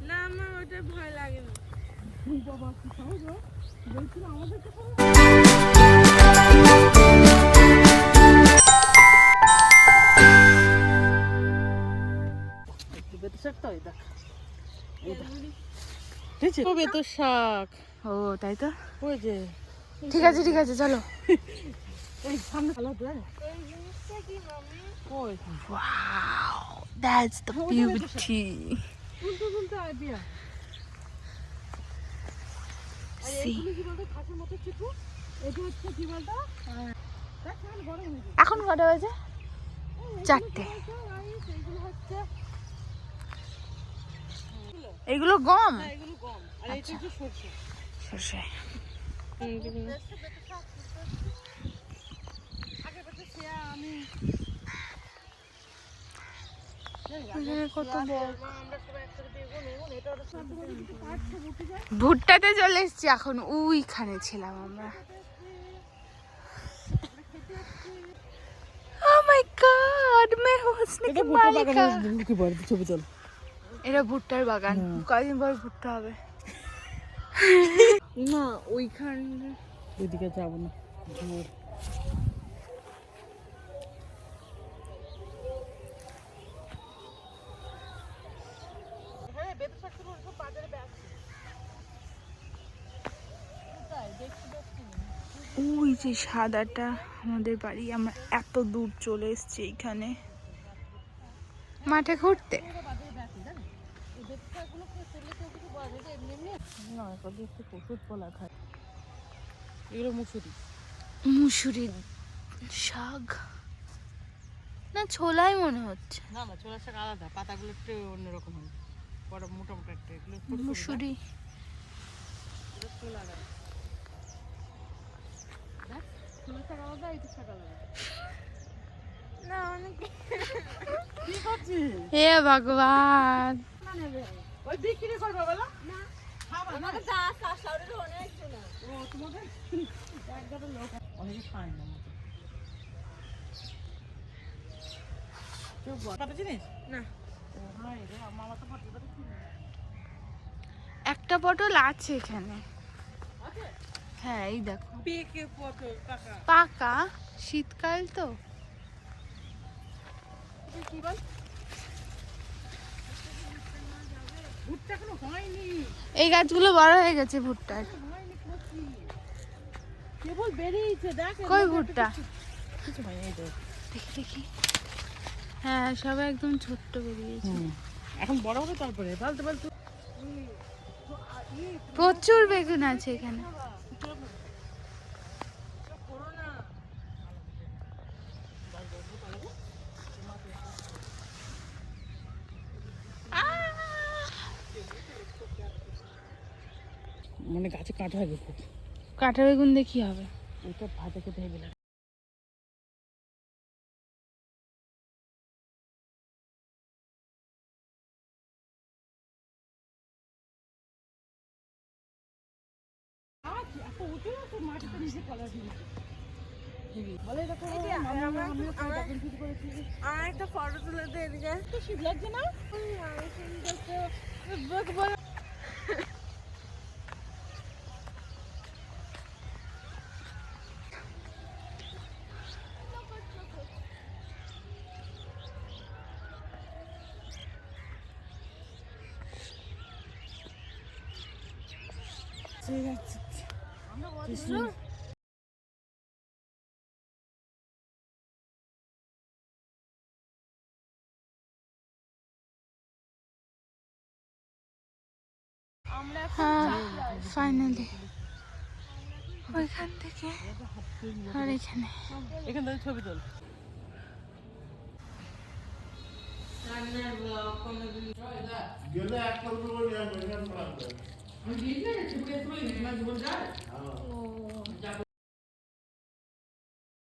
না আমার ওটা ভয় লাগে না। বেতর শাক। ও তাই তো, ওই যে ঠিক আছে ঠিক আছে চলো। এই সামনে ভালো তো। এই জিনিসটা কি মামি? ওই Wow, that's the beauty. তুলতে আইডিয়া। See. এখন কটা বাজে? 4টে। এগুলো গম? এগুলো গম আর এটা হচ্ছে সরষে। সরষে। ভুট্টাতে চলে এসছি এখন, ওইখানে ছিলাম আমরা। Oh my God, मैं हुस्न की मालिका। ছবি তোল। এটা ভুট্টার বাগান, কয়েকদিন পর ভুট্টা হবে। না ওইখানে ওইদিকে যাবো না, জোর। ওই যে সাদাটা আমাদের বাড়ি, আমরা এত দূর চলে এসেছি এইখানে মাঠে ঘুরতে। এগুলো মুসুরি। মুসুরি শাক না ছোলাই মনে হচ্ছে। না না, ছোলা শাক আলাদা, পাতাগুলো একটু অন্যরকম হয়, বড় মোটা মোটা একটা। এগুলো মুসুরি ছোলা শাক আলাদা, এটা শাক আলাদা। না অনেক। কি করছিস? হে ভগবান, ওই বিক্রি করবে বলো না, খাবা না। যা শাশুড়ির অনেক শোনা। ও তোমাদের একদম লোক অনেক খায় না। একটা পটল আছে এখানে। হ্যাঁ এই দেখো, পাকা, শীতকাল তো। এই গাছগুলো বড় হয়ে গেছে ভুট্টার। কেবল বেরিয়েছে, দেখ কই ভুট্টা? কিছু হয় এই দেখ। দেখি দেখি, হ্যাঁ সবাই একদম ছোট্ট বেরিয়েছে। এখন বড় বড়, তারপরে বালতে বালতে প্রচুর বেগুন আছে এখানে। মানে গাছে কাঁটা হবে খুব। কাঁটা বেগুন দিয়ে কি হবে? ওটা ভাজা খেতে হেবে লাগে। একটা ফটো তুলে দে এদিকে। শীত লাগছে না? হ্যাঁ ফাইনালি ওইখান থেকে আর এখানে। এখান থেকে ছবি তোল। গেলে এক করবো বলে